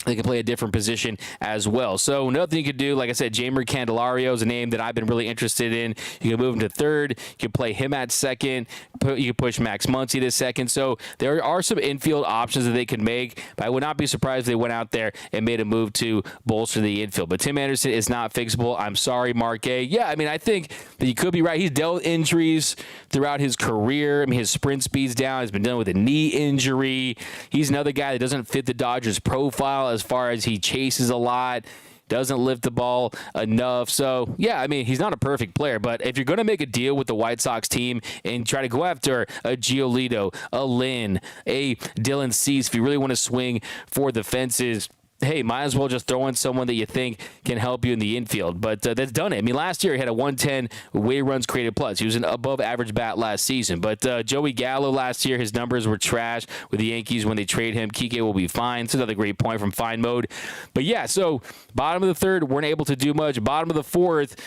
They can play a different position as well. So nothing you could do. Like I said, Jamer Candelario is a name that I've been really interested in. You can move him to third. You can play him at second. You can push Max Muncy to second. So there are some infield options that they could make. But I would not be surprised if they went out there and made a move to bolster the infield. But Tim Anderson is not fixable. I'm sorry, Mark A. Yeah, I mean, I think that you could be right. He's dealt with injuries throughout his career. I mean, his sprint speed's down. He's been dealing with a knee injury. He's another guy that doesn't fit the Dodgers profile as far as he chases a lot, doesn't lift the ball enough. So, yeah, I mean, he's not a perfect player, but if you're going to make a deal with the White Sox team and try to go after a Giolito, a Lynn, a Dylan Cease, if you really want to swing for the fences, hey, might as well just throw in someone that you think can help you in the infield. But that's done it. I mean, last year he had a 110 weighted runs created plus. He was an above average bat last season. But Joey Gallo last year, his numbers were trash with the Yankees when they trade him. Kike will be fine. It's another great point from Fine Mode. But yeah, so bottom of the third, weren't able to do much. Bottom of the fourth,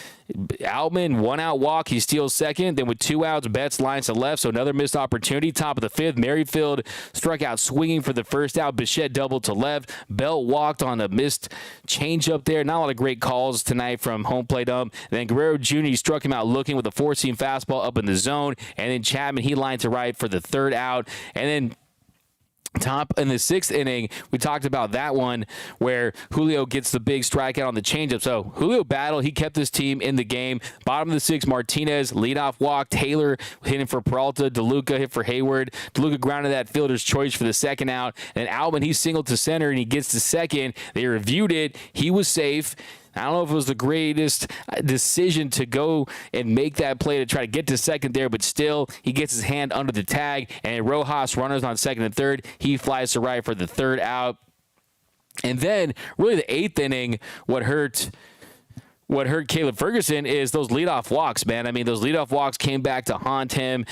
Outman, 1-out walk. He steals second. Then with 2 outs, Betts lines to left, so another missed opportunity. Top of the fifth, Merrifield struck out swinging for the first out. Bichette doubled to left. Belt walked on a missed changeup there. Not a lot of great calls tonight from home plate ump. And then Guerrero Jr. struck him out looking with a 4-seam fastball up in the zone. And then Chapman, he lined to right for the third out. And then top in the 6th inning, we talked about that one where Julio gets the big strikeout on the changeup. So Julio battled. He kept his team in the game. Bottom of the 6th, Martinez, leadoff walk. Taylor hitting for Peralta. DeLuca hit for Hayward. DeLuca grounded that fielder's choice for the second out. And Outman, he singled to center and he gets to second. They reviewed it. He was safe. I don't know if it was the greatest decision to go and make that play to try to get to second there, but still, he gets his hand under the tag, and Rojas, runners on second and third, he flies to right for the third out. And then, really, the 8th inning, what hurt Caleb Ferguson is those leadoff walks, man. I mean, those leadoff walks came back to haunt him.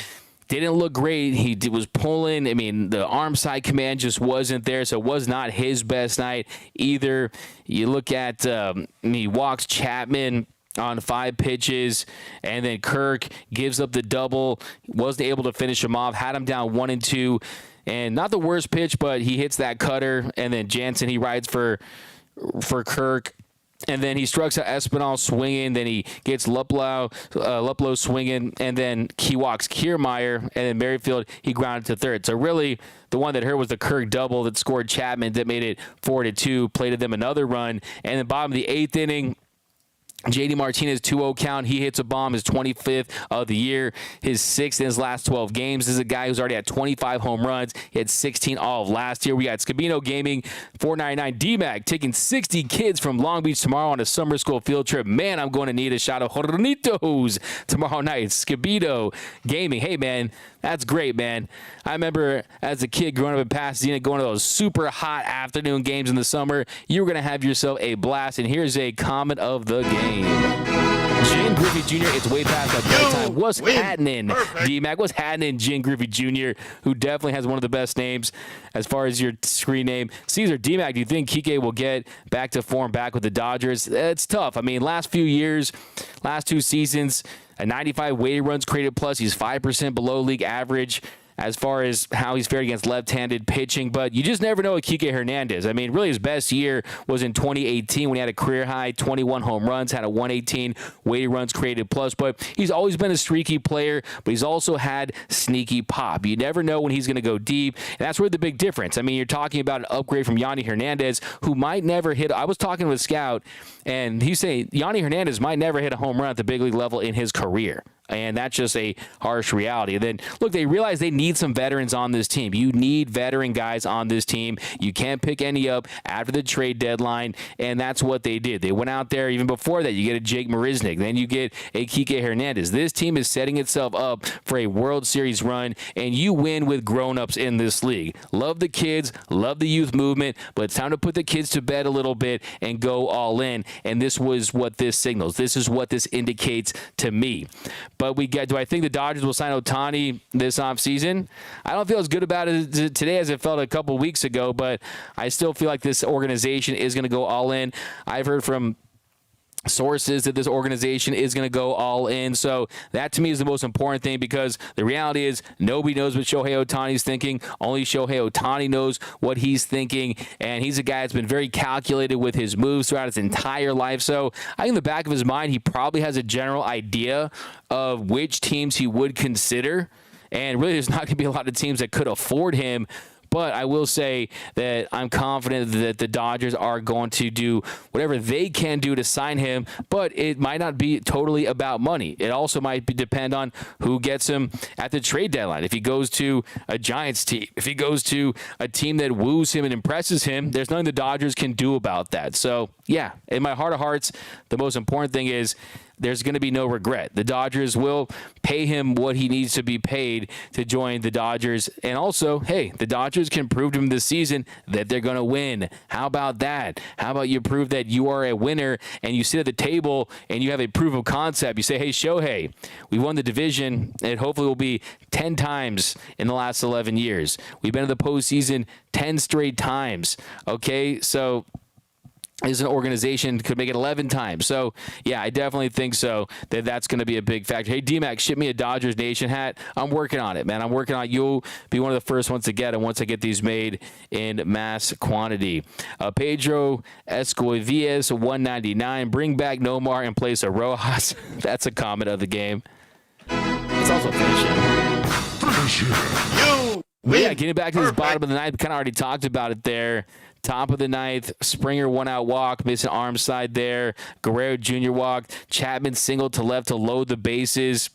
Didn't look great. He was pulling. I mean, the arm side command just wasn't there, so it was not his best night either. You look at he walks Chapman on 5 pitches, and then Kirk gives up the double. Wasn't able to finish him off. Had him down 1-2, and not the worst pitch, but he hits that cutter, and then Jansen, he rides for Kirk. And then he strikes out Espinal swinging. Then he gets Luplow swinging. And then he walks Kiermaier. And then Merrifield, he grounded to third. So really, the one that hurt was the Kirk double that scored Chapman that made it 4-2, plated them another run. And the bottom of the 8th inning, JD Martinez, 2-0 count. He hits a bomb, his 25th of the year, his 6th in his last 12 games. This is a guy who's already had 25 home runs. He had 16 all of last year. We got Scabino Gaming, $4.99. D-Mac taking 60 kids from Long Beach tomorrow on a summer school field trip. Man, I'm going to need a shot of Hornitos tomorrow night. Scabino Gaming. Hey, man, that's great, man. I remember as a kid growing up in Pasadena, going to those super hot afternoon games in the summer. You were going to have yourself a blast. And here's a comment of the game. Jen Griffey Jr., it's way past that bedtime. What's happening, D-Mac? What's happening, Jen Griffey Jr., who definitely has one of the best names as far as your screen name. Caesar, D-Mac, do you think Kike will get back to form, back with the Dodgers? It's tough. I mean, last few years, last 2 seasons, a 95 weighted runs created plus. He's 5% below league average as far as how he's fared against left-handed pitching, but you just never know with Kike Hernandez. I mean, really his best year was in 2018 when he had a career-high 21 home runs, had a 118 weighted runs created plus, but he's always been a streaky player, but he's also had sneaky pop. You never know when he's going to go deep, and that's really the big difference. I mean, you're talking about an upgrade from Yandy Hernandez, who might never hit. I was talking with a scout, and he's saying Yandy Hernandez might never hit a home run at the big league level in his career. And that's just a harsh reality. And then, look, they realize they need some veterans on this team. You need veteran guys on this team. You can't pick any up after the trade deadline, and that's what they did. They went out there even before that. You get a Jake Marisnik. Then you get a Kike Hernandez. This team is setting itself up for a World Series run, and you win with grown-ups in this league. Love the kids, love the youth movement, but it's time to put the kids to bed a little bit and go all in, and this was what this signals. This is what this indicates to me. But do I think the Dodgers will sign Ohtani this offseason? I don't feel as good about it today as it felt a couple weeks ago, but I still feel like this organization is going to go all in. I've heard from sources that this organization is going to go all in. So that to me is the most important thing, because the reality is nobody knows what Shohei Ohtani is thinking. Only Shohei Ohtani knows what he's thinking. And he's a guy that's been very calculated with his moves throughout his entire life. So I think in the back of his mind, he probably has a general idea of which teams he would consider. And really, there's not going to be a lot of teams that could afford him. But I will say that I'm confident that the Dodgers are going to do whatever they can do to sign him, but it might not be totally about money. It also might depend on who gets him at the trade deadline. If he goes to a Giants team, if he goes to a team that woos him and impresses him, there's nothing the Dodgers can do about that. So, yeah, in my heart of hearts, the most important thing is there's going to be no regret. The Dodgers will pay him what he needs to be paid to join the Dodgers. And also, hey, the Dodgers can prove to him this season that they're going to win. How about that? How about you prove that you are a winner and you sit at the table and you have a proof of concept? You say, hey, Shohei, we won the division, and hopefully will be 10 times in the last 11 years. We've been in the postseason 10 straight times. Okay, so as an organization could make it 11 times. So, yeah, I definitely think so, that's going to be a big factor. Hey, D-Mac, ship me a Dodgers Nation hat. I'm working on it, man. I'm working on it. You'll be one of the first ones to get it once I get these made in mass quantity. Pedro Escovias, 199. Bring back Nomar in place of Rojas. That's a comment of the game. It's also finishing. Yeah, getting back to this bottom of the ninth, we kind of already talked about it there. Top of the ninth, Springer one-out walk, missing arm side there. Guerrero Jr. walked. Chapman singled to left to load the bases.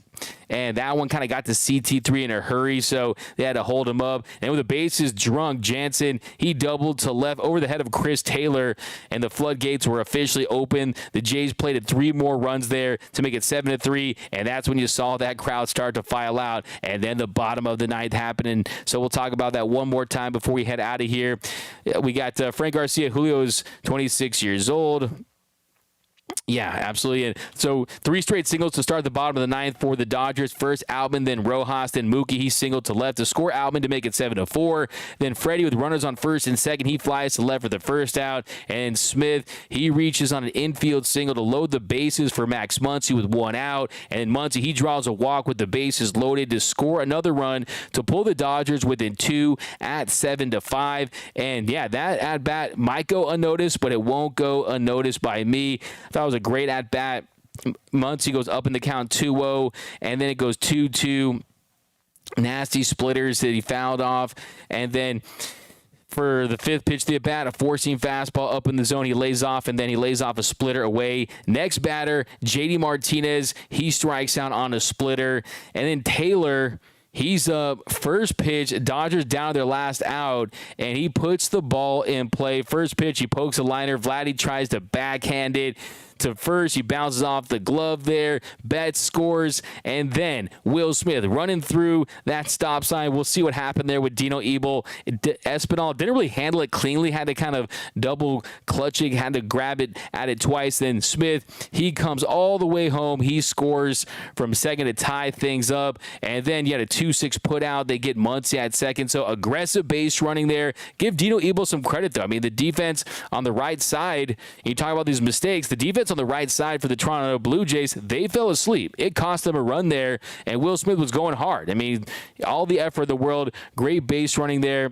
And that one kind of got to CT3 in a hurry, so they had to hold him up. And with the bases drunk, Jansen, he doubled to left over the head of Chris Taylor, and the floodgates were officially open. The Jays played 3 more runs there to make it 7-3, and that's when you saw that crowd start to file out. And then the bottom of the ninth happening. So we'll talk about that one more time before we head out of here. We got Frank Garcia. Julio's 26 years old. Yeah, absolutely. And so 3 straight singles to start the bottom of the ninth for the Dodgers. First Outman, then Rojas, then Mookie. He singled to left to score Outman to make it 7-4. Then Freddie with runners on first and second. He flies to left for the first out. And Smith, he reaches on an infield single to load the bases for Max Muncy with 1 out. And then Muncy, he draws a walk with the bases loaded to score another run to pull the Dodgers within 2 at 7-5. And yeah, that at bat might go unnoticed, but it won't go unnoticed by me. I thought it was a great at-bat. Muncy goes up in the count 2-0, and then it goes 2-2. Nasty splitters that he fouled off. And then for the 5th pitch of the at-bat, a four-seam fastball up in the zone. He lays off, and then he lays off a splitter away. Next batter, J.D. Martinez. He strikes out on a splitter. And then Taylor, he's up. First pitch, Dodgers down to their last out, and he puts the ball in play. First pitch, he pokes a liner. Vladdy tries to backhand it to first. He bounces off the glove there. Betts scores, and then Will Smith running through that stop sign. We'll see what happened there with Dino Ebel. Espinal didn't really handle it cleanly. Had to kind of double clutching, had to grab it at it twice. Then Smith, he comes all the way home. He scores from second to tie things up, and then you had a 2-6 put out. They get Muncy at second. So aggressive base running there. Give Dino Ebel some credit, though. I mean, the defense on the right side, you talk about these mistakes, the defense on the right side for the Toronto Blue Jays, they fell asleep. It cost them a run there, and Will Smith was going hard. I mean, all the effort in the world, great base running there.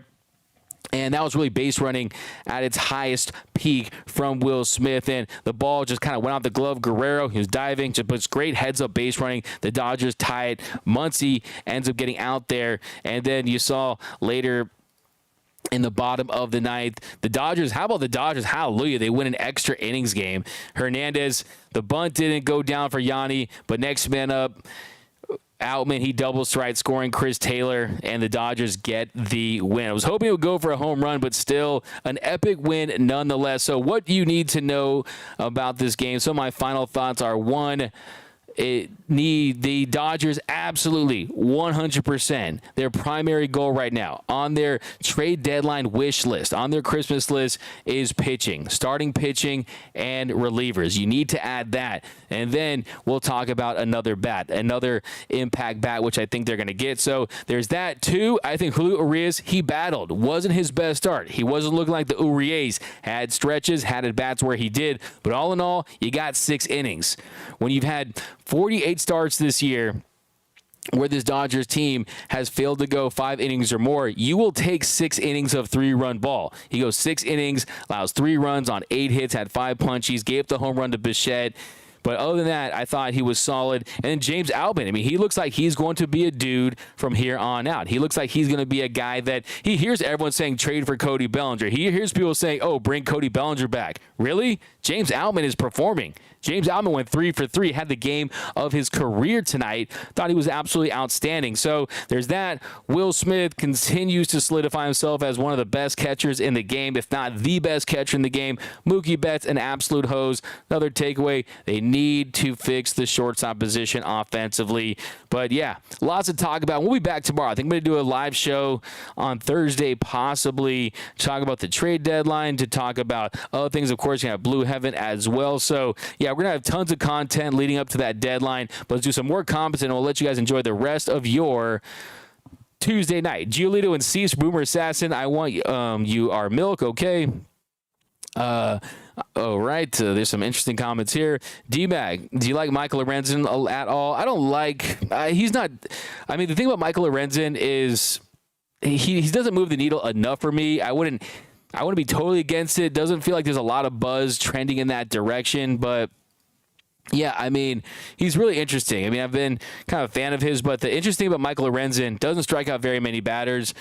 And that was really base running at its highest peak from Will Smith. And the ball just kind of went off the glove. Guerrero, he was diving, just puts great heads-up base running. The Dodgers tie it. Muncy ends up getting out there. And then you saw later in the bottom of the ninth, the Dodgers, how about the Dodgers? Hallelujah. They win an extra innings game. Hernandez, the bunt didn't go down for Yanni, but next man up, Outman, he double strike, scoring Chris Taylor, and the Dodgers get the win. I was hoping it would go for a home run, but still an epic win nonetheless. So what you need to know about this game, so my final thoughts are, one, the Dodgers absolutely 100% their primary goal right now on their trade deadline wish list, on their Christmas list, is pitching, starting pitching and relievers. You need to add that. And then we'll talk about another bat, another impact bat, which I think they're going to get. So there's that. Two, I think Julio Urias, he battled. Wasn't his best start. He wasn't looking like the Urias. Had stretches, had at bats where he did. But all in all, you got 6 innings. When you've had 48 starts this year where this Dodgers team has failed to go 5 innings or more, you will take 6 innings of 3-run ball. He goes 6 innings, allows 3 runs on 8 hits, had 5 punchies, gave up the home run to Bichette. But other than that, I thought he was solid. And then James Outman, I mean, he looks like he's going to be a dude from here on out. He looks like he's going to be a guy that he hears everyone saying trade for Cody Bellinger. He hears people saying, oh, bring Cody Bellinger back. Really? James Outman is performing. James Outman went 3 for 3, had the game of his career tonight. Thought he was absolutely outstanding. So there's that. Will Smith continues to solidify himself as one of the best catchers in the game, if not the best catcher in the game. Mookie Betts, an absolute hose. Another takeaway, they need to fix the shortstop position offensively. But yeah, lots to talk about. We'll be back tomorrow. I think I'm going to do a live show on Thursday, possibly to talk about the trade deadline, to talk about other things. Of course, you have Blue Heaven as well. So yeah, we're going to have tons of content leading up to that deadline. But let's do some more comments, and we'll let you guys enjoy the rest of your Tuesday night. Giolito and Cease, Boomer Assassin, I want you our milk, okay? All right, there's some interesting comments here. D-Mag, do you like Michael Lorenzen at all? I don't like, he's not, I mean, the thing about Michael Lorenzen is he doesn't move the needle enough for me. I wouldn't be totally against it. Doesn't feel like there's a lot of buzz trending in that direction, but yeah, I mean, he's really interesting. I mean, I've been kind of a fan of his, but the interesting about Michael Lorenzen, doesn't strike out very many batters.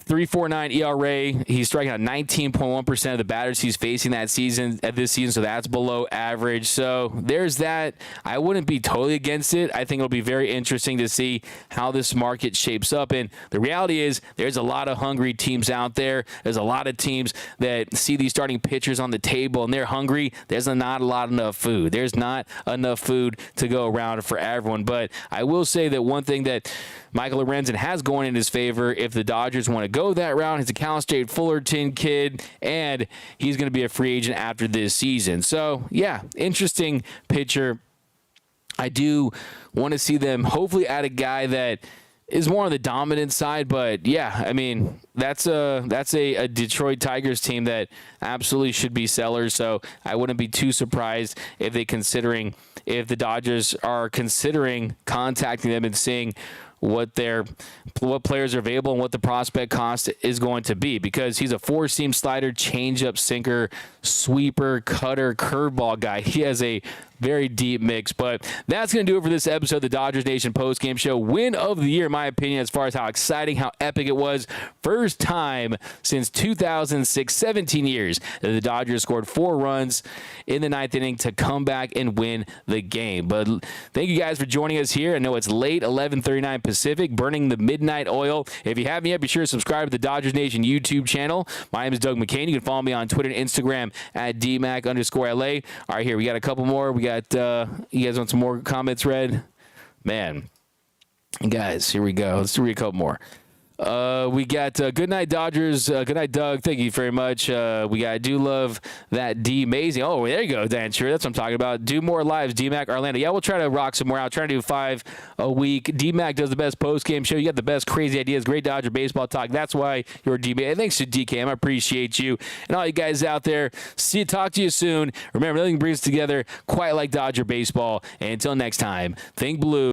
3.49 ERA. He's striking out 19.1% of the batters he's facing this season, so that's below average. So there's that. I wouldn't be totally against it. I think it'll be very interesting to see how this market shapes up. And the reality is there's a lot of hungry teams out there. There's a lot of teams that see these starting pitchers on the table and they're hungry. There's not enough food. There's not enough food to go around for everyone. But I will say that one thing that Michael Lorenzen has going in his favor, if the Dodgers want to go that route, he's a Cal State Fullerton kid, and he's going to be a free agent after this season. So, yeah, interesting pitcher. I do want to see them hopefully add a guy that is more on the dominant side, but yeah, I mean, that's a Detroit Tigers team that absolutely should be sellers, so I wouldn't be too surprised if the Dodgers are considering contacting them and seeing what players are available and what the prospect cost is going to be, because he's a 4-seam slider, changeup, sinker, sweeper, cutter, curveball guy. He has a very deep mix. But that's going to do it for this episode of the Dodgers Nation postgame show. Win of the year, in my opinion, as far as how exciting, how epic it was. First time since 2006, 17 years, that the Dodgers scored 4 runs in the 9th inning to come back and win the game. But thank you guys for joining us here. I know it's late, 11:39 Pacific, burning the midnight oil. If you haven't yet, be sure to subscribe to the Dodgers Nation YouTube channel. My name is Doug McCain. You can follow me on Twitter and Instagram at DMAC_LA. All right, here, we got a couple more. We got, you guys want some more comments read? Man, guys, here we go. Let's read a couple more. We got good night Dodgers. Good night, Doug. Thank you very much. We got do love that D amazing. Oh, there you go, Dan. Sure, that's what I'm talking about. Do more lives, DMAC Orlando. Yeah, we'll try to rock some more out. Trying to do 5 a week. DMAC does the best post game show. You got the best crazy ideas. Great Dodger baseball talk. That's why you're DMAC. Thanks to DKM. I appreciate you and all you guys out there. Talk to you soon. Remember, nothing brings us together quite like Dodger baseball. And until next time, think blue.